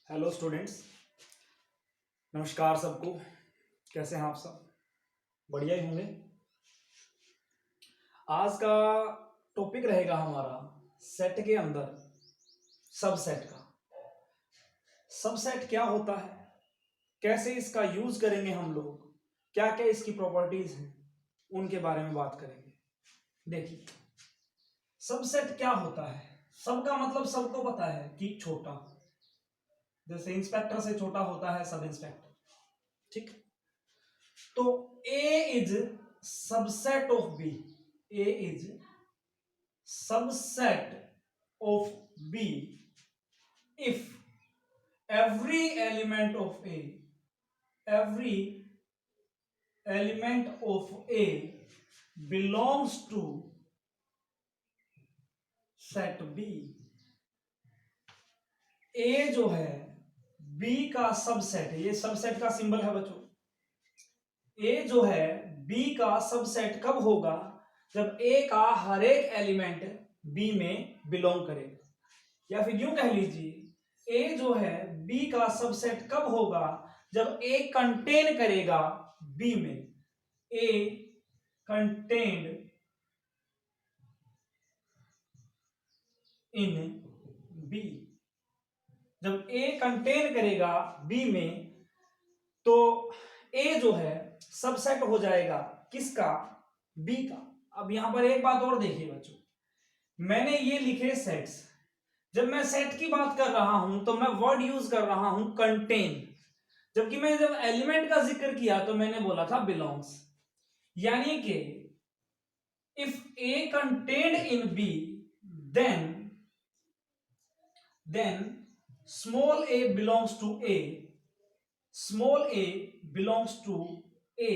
Hello students, नमस्कार सबको। कैसे हैं आप सब? बढ़िया ही होंगे। आज का टॉपिक रहेगा हमारा सेट के अंदर सबसेट का। सबसेट क्या होता है, कैसे इसका यूज करेंगे हम लोग, क्या क्या इसकी प्रॉपर्टीज हैं, उनके बारे में बात करेंगे। देखिए, सबसेट क्या होता है। सबका मतलब सबको पता है कि छोटा, जैसे इंस्पेक्टर से छोटा होता है सब इंस्पेक्टर, ठीक। तो A is subset of B, A is subset of B if every element of A belongs to set B। A जो है B का सबसेट है, ये सबसेट का सिंबल है बच्चों। A जो है B का सबसेट कब होगा? जब A का हर एक एलिमेंट B में बिलोंग करेगा, या फिर यूं कह लीजिए A जो है B का सबसेट कब होगा? जब A कंटेन करेगा B में। A कंटेन्ड इन B, जब A कंटेन करेगा B में तो A जो है सबसेट हो जाएगा किसका? B का। अब यहां पर एक बात और देखिए बच्चों, मैंने ये लिखे सेट्स। जब मैं सेट की बात कर रहा हूं तो मैं वर्ड यूज कर रहा हूं कंटेन, जबकि मैंने जब एलिमेंट का जिक्र किया तो मैंने बोला था बिलोंग्स। यानी कि if A contained in B then small a belongs to A, small a belongs to A,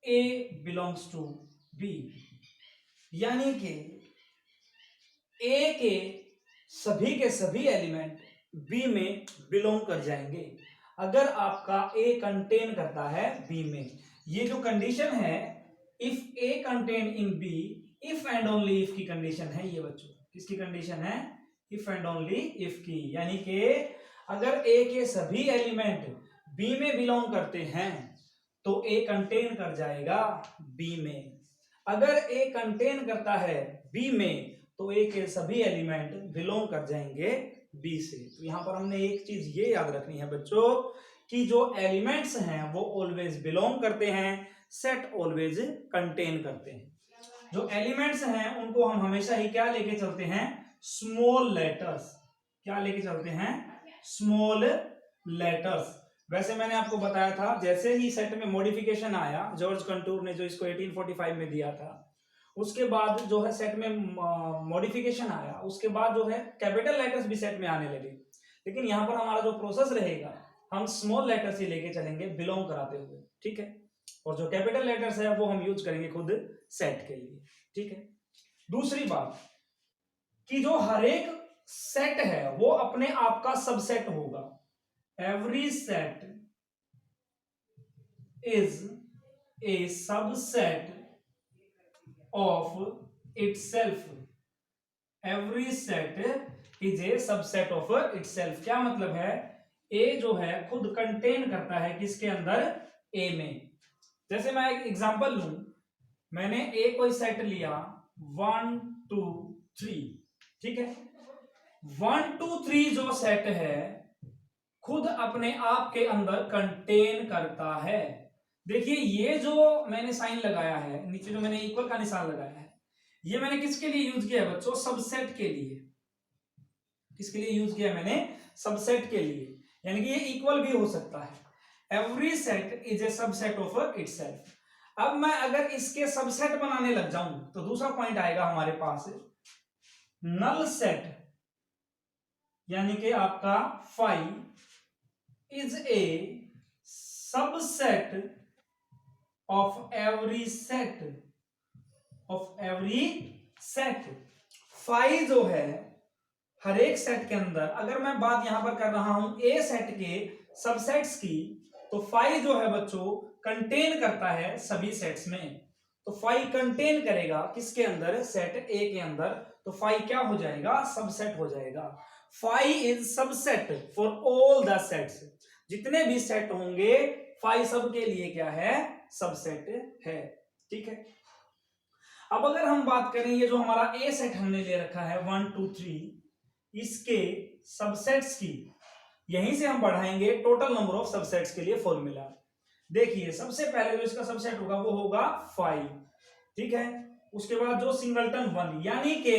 A belongs to B। यानी कि A के सभी एलिमेंट B में बिलोंग कर जाएंगे अगर आपका A कंटेन करता है B में। ये जो कंडीशन है if A contain in B, if and only if की कंडीशन है ये बच्चों। किसकी कंडीशन है? इफ एंड ओनली इफ की। यानी कि अगर A के सभी एलिमेंट B में बिलोंग करते हैं तो A कंटेन कर जाएगा B में। अगर A कंटेन करता है B में तो A के सभी एलिमेंट बिलोंग कर जाएंगे B से। तो यहां पर हमने एक चीज ये याद रखनी है बच्चों कि जो एलिमेंट्स हैं वो ऑलवेज बिलोंग करते हैं, सेट ऑलवेज कंटेन करते हैं। जो एलिमेंट्स हैं उनको हम हमेशा ही क्या लेके चलते हैं? Small letters. क्या लेके चलते हैं? Small letters. वैसे मैंने आपको बताया था जैसे ही सेट में मॉडिफिकेशन आया, जॉर्ज कंटूर ने जो इसको 1845 में दिया था, उसके बाद जो है सेट में मॉडिफिकेशन आया, उसके बाद जो है कैपिटल लेटर्स भी सेट में आने लगे। लेकिन यहां पर हमारा जो प्रोसेस रहेगा हम स्मॉल लेटर्स ही लेके चलेंगे बिलोंग कराते हुए, ठीक है। और जो कैपिटल लेटर्स है वो हम यूज करेंगे खुद सेट के लिए, ठीक है। दूसरी बात कि जो हर एक सेट है वो अपने आप का सबसेट होगा। Every set is a subset of itself. Every set is a subset of itself. क्या मतलब है? ए जो है खुद कंटेन करता है किसके अंदर? ए में। जैसे मैं एक एग्जांपल लूं, मैंने ए कोई सेट लिया 1 2 3, ठीक है। 1 2 3 जो सेट है खुद अपने आप के अंदर कंटेन करता है। देखिए ये जो मैंने साइन लगाया है, नीचे जो मैंने इक्वल का निशान लगाया है, ये मैंने किसके लिए यूज किया है बच्चों? सबसेट के लिए। किसके लिए यूज किया है मैंने? सबसेट के लिए। यानी कि ये इक्वल भी हो सकता है। Every set is a subset of itself. अब मैं अगर इसके सबसेट बनाने लग जाऊं तो दूसरा पॉइंट आएगा हमारे पास, नल सेट। यानी कि आपका phi is a subset of every set, of every set. Phi जो है हर एक सेट के अंदर, अगर मैं बात यहां पर कर रहा हूं ए सेट के सबसेट्स की, तो फाई जो है बच्चों कंटेन करता है सभी सेट्स में। तो फाई कंटेन करेगा किसके अंदर? सेट ए के अंदर। तो फाई क्या हो जाएगा? सबसेट हो जाएगा। Phi is subset for all the sets, जितने भी सेट होंगे फाई सब के लिए क्या है, सबसेट है। ठीक है, अब अगर हम बात करें ये जो हमारा ए सेट हमने ले रखा है 1 2 3, इसके सबसेट्स की यहीं से हम बढ़ाएंगे टोटल नंबर ऑफ सबसेट्स के लिए फॉर्मूला। देखिए सबसे पहले जो इसका सबसेट होगा वो होगा 5, ठीक है, उसके बाद जो सिंगलटन 1, यानी कि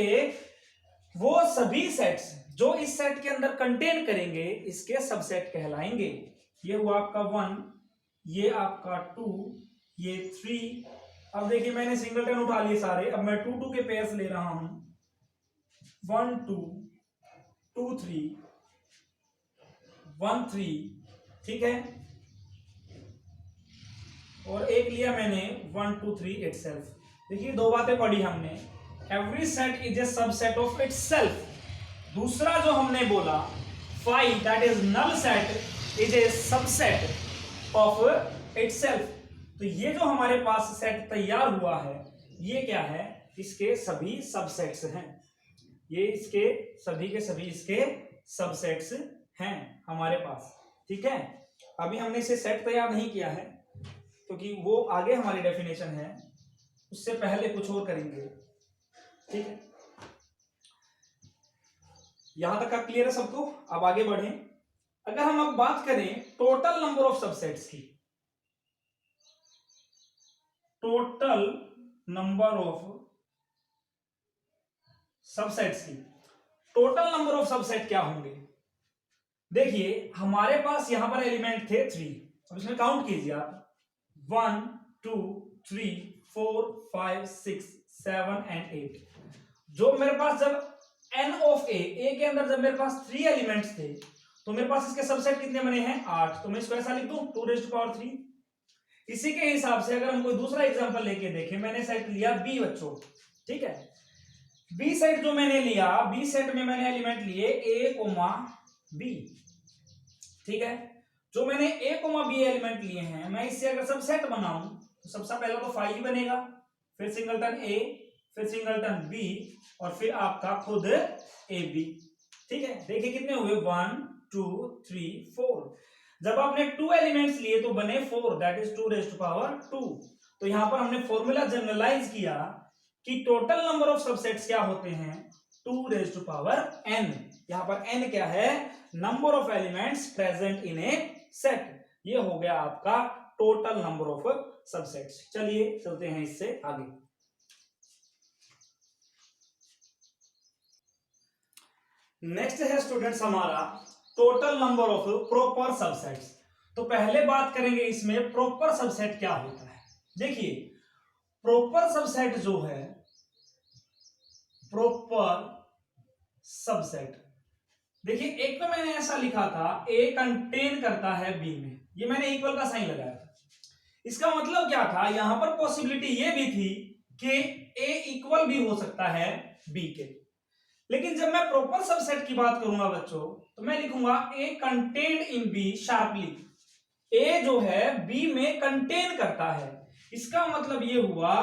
वो सभी सेट्स जो इस सेट के अंदर कंटेन करेंगे इसके सबसेट कहलाएंगे। ये हुआ आपका 1, ये आपका 2, ये 3। अब देखिए मैंने सिंगलटन उठा लिए सारे, अब मैं 2 2 के पेयर्स ले रहा हूं, 1 2 2 3 1 3, ठीक है, और एक लिया मैंने 1 2 3 इटसेल्फ। देखिए दो बातें पढ़ी हमने, every set is a subset of itself. दूसरा जो हमने बोला phi that is null set is a subset of itself. तो ये जो हमारे पास सेट तैयार हुआ है ये क्या है, इसके सभी सबसेट्स हैं, ये इसके सभी के सभी इसके सबसेट्स हैं हमारे पास। ठीक है, अभी हमने इसे सेट तैयार नहीं किया है क्योंकि वो आगे हमारी डेफिनेशन है, उससे पहले कुछ और करेंगे। ठीक है, यहां तक का क्लियर है सबको? अब आगे बढ़ें। अगर हम अब बात करें टोटल नंबर ऑफ सबसेट्स की, टोटल नंबर ऑफ सबसेट्स की, टोटल नंबर ऑफ सबसेट क्या होंगे? देखिए हमारे पास यहां पर एलिमेंट थे 3, अब इसमें काउंट कीजिए आप, 1 2 3 4 5 6 7 एंड 8। जो मेरे पास जब n ऑफ ए के अंदर जब मेरे पास 3 एलिमेंट्स थे तो मेरे पास इसके सबसेट कितने बने हैं 8, तो मैं इसको ऐसा लिख दूं 2⁻3। इसी के हिसाब से अगर हम कोई दूसरा एग्जांपल लेके देखें, मैंने सेट लिया बी बच्चों, ठीक है, बी सेट जो मैंने लिया, बी सेट में मैंने एलिमेंट लिए ए कोमा बी, ठीक है, जो मैंने ए कोमा बी एलिमेंट लिए हैं, मैं इससे अगर सबसेट बनाऊं तो सबसे पहले तो 5 बनेगा, फिर सिंगलटन ए, फिर सिंगलटन बी, और फिर आपका खुद ए बी। ठीक है, देखिए कितने हुए 1 2 3 4। जब आपने 2 एलिमेंट्स लिए तो बने 4, दैट इज 2⁻2। तो यहां पर हमने फॉर्मूला जनरलाइज किया कि टोटल नंबर ऑफ सबसेट्स क्या होते हैं 2⁻n। यहां पर n क्या है, number of elements present in a set. ये हो गया आपका टोटल नंबर ऑफ सबसेट्स। चलिए चलते हैं इससे आगे। नेक्स्ट है स्टूडेंट्स हमारा total number of proper subsets. तो पहले बात करेंगे इसमें प्रॉपर सबसेट क्या होता है। देखिए प्रॉपर सबसेट जो है, प्रॉपर सबसेट, देखिए एक तो मैंने ऐसा लिखा था ए कंटेन करता है बी में, ये मैंने इक्वल का साइन लगाया था। इसका मतलब क्या था, यहां पर पॉसिबिलिटी ये भी थी कि ए इक्वल भी हो सकता है बी के। लेकिन जब मैं प्रॉपर सबसेट की बात करूंगा बच्चों तो मैं लिखूंगा ए कंटेन्ड इन बी शार्पली। ए जो है बी में कंटेन करता है, इसका मतलब ये हुआ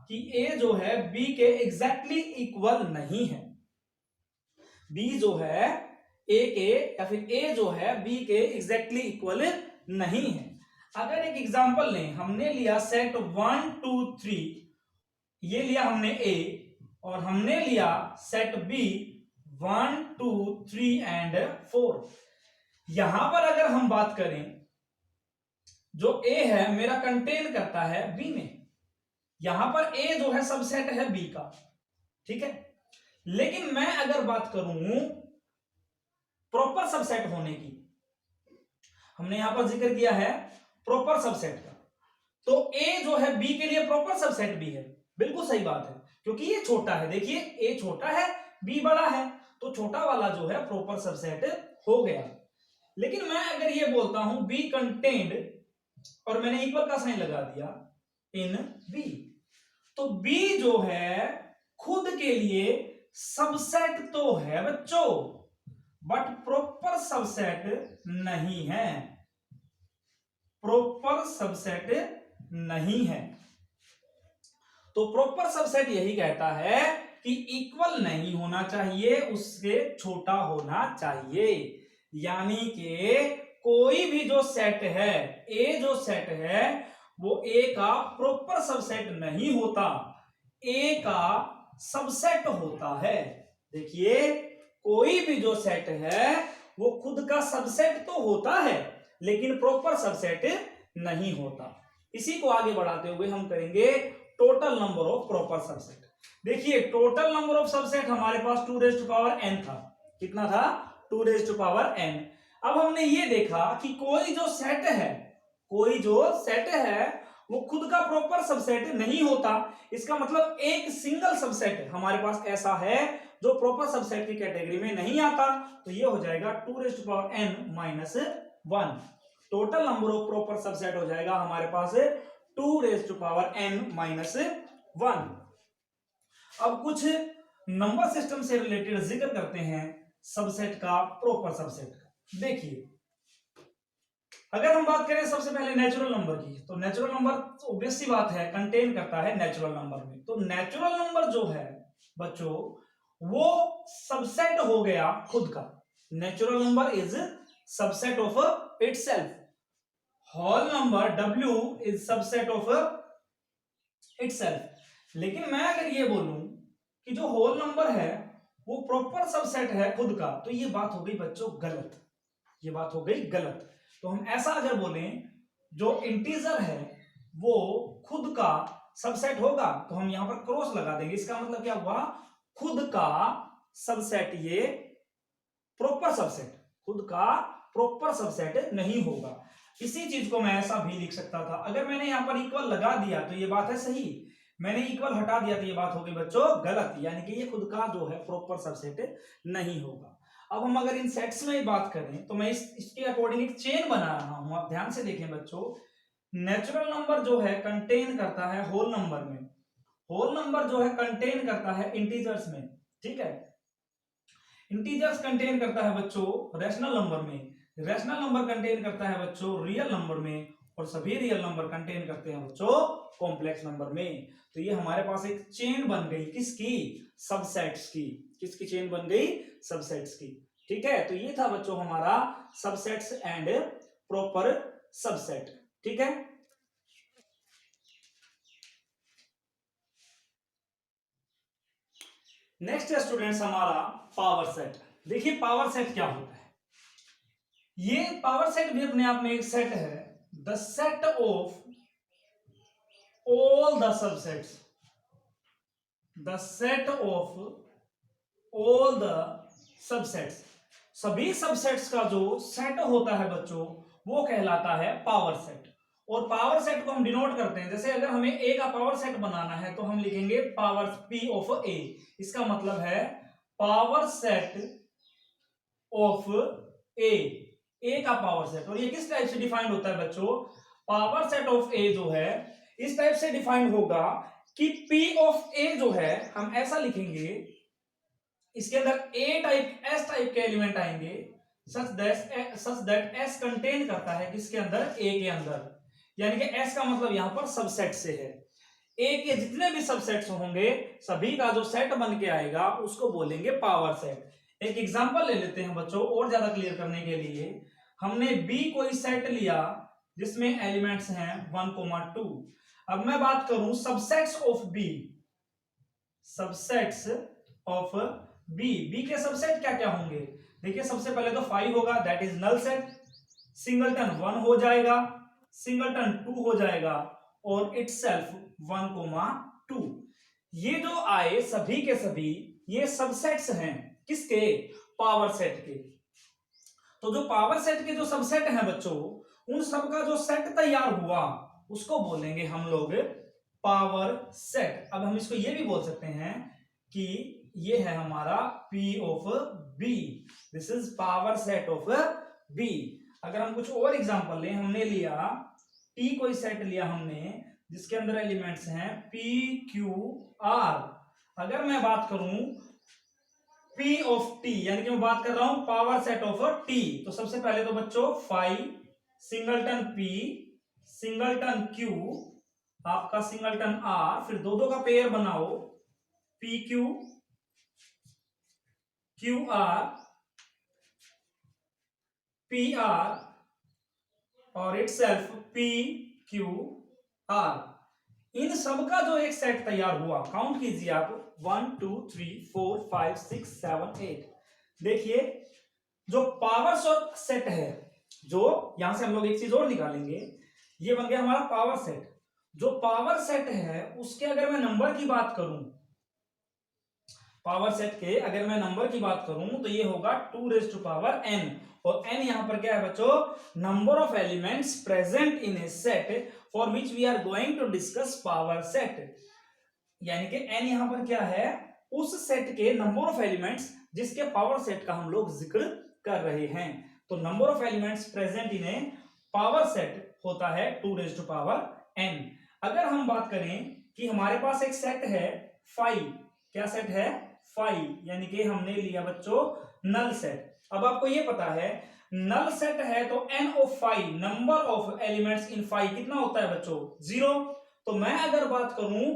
कि ए जो है बी के एग्जैक्टली इक्वल नहीं है। बी जो है ए के, या फिर ए जो है बी के एग्जैक्टली इक्वल नहीं है। अगर एक एग्जांपल लें, हमने लिया सेट 1 2 3, ये लिया हमने ए, और हमने लिया सेट बी 1 2 3 एंड 4। यहां पर अगर हम बात करें, जो ए है मेरा कंटेन करता है बी में, यहां पर ए जो है सबसेट है बी का, ठीक है। लेकिन मैं अगर बात करूं प्रॉपर सबसेट होने की, हमने यहां पर जिक्र किया है प्रॉपर सबसेट का, तो ए जो है बी के लिए प्रॉपर सबसेट भी है। बिल्कुल सही बात है, क्योंकि ये छोटा है, देखिए ए छोटा है बी बड़ा है, तो छोटा वाला जो है प्रॉपर सबसेट हो गया। लेकिन मैं अगर ये बोलता हूं बी कंटेन्ड, और मैंने इक्वल का साइन लगा दिया इन बी, तो बी जो है खुद के लिए सबसेट तो है बच्चों, बट प्रॉपर सबसेट नहीं है, प्रॉपर सबसेट नहीं है। तो प्रॉपर सबसेट यही कहता है कि इक्वल नहीं होना चाहिए, उससे छोटा होना चाहिए। यानी कि कोई भी जो सेट है, ए जो सेट है वो ए का प्रॉपर सबसेट नहीं होता, ए का सबसेट होता है। देखिए कोई भी जो सेट है वो खुद का सबसेट तो होता है लेकिन प्रॉपर सबसेट नहीं होता। इसी को आगे बढ़ाते हुए हम करेंगे total number of proper subset. देखिए टोटल नंबर ऑफ सबसेट हमारे पास 2n था। कितना था? 2n। अब हमने ये देखा कि कोई जो सेट है वो खुद का प्रॉपर सबसेट नहीं होता। इसका मतलब एक सिंगल सबसेट हमारे पास ऐसा है जो प्रॉपर सबसेट की कैटेगरी में नहीं आता, तो ये हो जाएगा 2n-1। Total number of proper subset हो जाएगा हमारे पास 2n-1। अब कुछ नंबर सिस्टम से रिलेटेड जिक्र करते हैं सबसेट का, प्रॉपर सबसेट का। देखिए अगर हम बात करें सबसे पहले नेचुरल नंबर की, तो नेचुरल नंबर ऑब्वियस सी बात है कंटेन करता है नेचुरल नंबर में। तो नेचुरल नंबर जो है बच्चों वो सबसेट हो गया खुद का। Natural number is subset of itself. Whole number W is subset of itself. लेकिन मैं अगर ये बोलूं कि जो होल नंबर है वो प्रॉपर सबसेट है खुद का, तो ये बात हो गई बच्चों गलत। ये बात हो गई गलत। तो हम ऐसा अगर बोलें जो इंटीजर है वो खुद का सबसेट होगा, तो हम यहां पर क्रॉस लगा देंगे। इसका मतलब क्या हुआ? खुद का सबसेट ये प्रॉपर सबसेट, खुद का प्रॉपर सबसेट नहीं होगा। इसी चीज को मैं ऐसा भी लिख सकता था, अगर मैंने यहां पर इक्वल लगा दिया तो ये बात है सही, मैंने इक्वल हटा दिया तो ये बात हो गई बच्चों गलत। यानी कि ये खुद का जो है प्रॉपर सबसेट नहीं होगा। अब हम अगर इन सेट्स में बात करें तो मैं इसके अकॉर्डिंग एक चेन बना रहा हूं। आप ध्यान से देखें बच्चों, नेचुरल नंबर जो है कंटेन करता है होल नंबर में, होल नंबर जो है कंटेन करता है इंटीजर्स में, ठीक है। इंटीजर्स कंटेन करता है बच्चों रैशनल नंबर में, रैशनल नंबर कंटेन करता है बच्चों रियल नंबर में, और सभी रियल नंबर कंटेन करते हैं बच्चों कॉम्प्लेक्स नंबर में। तो ये हमारे पास एक चेन बन गई किसकी? सबसेट्स की। किसकी चेन बन गई? सबसेट्स की। ठीक है, तो ये था बच्चों हमारा सबसेट्स एंड प्रॉपर सबसेट। ठीक है, नेक्स्ट है स्टूडेंट्स हमारा पावर सेट। देखिए पावर सेट क्या होता है? ये पावर सेट भी अपने आप में एक सेट है, the set of all the subsets, the set of all the subsets, सभी सबसेट्स का जो सेट होता है बच्चों वो कहलाता है पावर सेट। और पावर सेट को हम डिनोट करते हैं, जैसे अगर हमें ए का पावर सेट बनाना है तो हम लिखेंगे पावर पी ऑफ ए। इसका मतलब है पावर सेट ऑफ ए, ए का पावर सेट। और ये किस टाइप से डिफाइंड होता है बच्चों? पावर सेट ऑफ ए जो है इस टाइप से डिफाइंड होगा कि P ऑफ A जो है हम ऐसा लिखेंगे, इसके अंदर A टाइप S टाइप के एलिमेंट आएंगे सच दैट S कंटेन करता है किसके अंदर? A के अंदर। यानी कि S का मतलब यहां पर सबसेट से है। A के जितने भी सबसेट्स होंगे सभी का जो सेट बन के आएगा उसको बोलेंगे पावर सेट। एक एग्जांपल ले लेते हैं बच्चों और ज्यादा क्लियर करने के लिए। हमने B कोई सेट लिया जिसमें एलिमेंट्स हैं 1, 2। अब मैं बात करूं subsets of B, subsets of B, B के सबसेट क्या क्या होंगे? देखिए सबसे पहले तो 5 होगा, that is null set. Singleton 1 हो जाएगा, सिंगलटन 2 हो जाएगा, और इटसेल्फ 1, 2। ये जो आए सभी के सभी ये सबसेट्स हैं किसके? पावर सेट के। तो जो पावर सेट के जो सबसेट हैं बच्चों उन सब का जो सेट तैयार हुआ उसको बोलेंगे हम लोग पावर सेट। अब हम इसको ये भी बोल सकते हैं कि ये है हमारा P of B, this is power set of B। अगर हम कुछ और एग्जांपल लें, हमने लिया T कोई सेट लिया हमने जिसके अंदर एलिमेंट्स हैं P, Q, R। अगर मैं बात करूं P ऑफ T, यानी कि मैं बात कर रहा हूं पावर सेट ऑफ T, तो सबसे पहले तो बच्चों 5 सिंगलटन P, सिंगलटन Q, आपका सिंगलटन R, फिर दो का पेयर बनाओ P Q, Q R, P R और इटसेल्फ पी क्यू आर। इन सब का जो एक सेट तैयार हुआ, काउंट कीजिए आप, 1 2 3 4 5 6 7 8। देखिए जो पावर सेट है, जो यहां से हम लोग एक चीज और निकालेंगे, ये बन गया हमारा पावर सेट। जो पावर सेट है उसके अगर मैं नंबर की बात करूं, पावर सेट के अगर मैं नंबर की बात करूं तो ये होगा 2n। और n यहां पर क्या है बच्चों, number of elements present in a set for which we are going to discuss power set. यानी कि n यहां पर क्या है, उस सेट के नंबर ऑफ एलिमेंट्स जिसके पावर सेट का हम लोग जिक्र कर रहे हैं। तो number of elements present in A power set होता है 2n। अगर हम बात करें कि हमारे पास एक सेट है 5, क्या सेट है 5, यानी कि हमने लिया बच्चों नल सेट। अब आपको ये पता है नल सेट है तो n of 5, number of elements in 5 कितना होता है बच्चों 0। तो मैं अगर बात करूं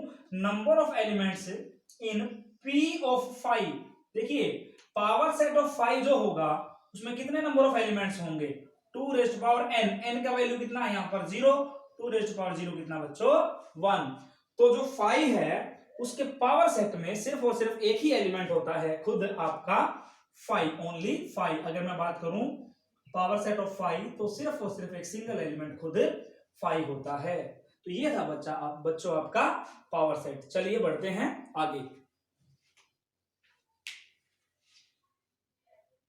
number of elements in p of 5, देखिए पावर सेट ऑफ 5 जो होगा उसमें कितने नंबर ऑफ एलिमेंट्स होंगे 2n। n का वैल्यू कितना है यहां पर 0, 2 कितना बच्चों 1। तो जो 5 है उसके पावर सेट में सिर्फ और सिर्फ एक ही एलिमेंट होता है, खुद आपका 5, ओनली 5। अगर मैं बात करूं पावर सेट ऑफ 5 तो सिर्फ और सिर्फ एक सिंगल एलिमेंट खुद 5 होता है। तो ये था बच्चों आपका पावर सेट। चलिए बढ़ते हैं आगे।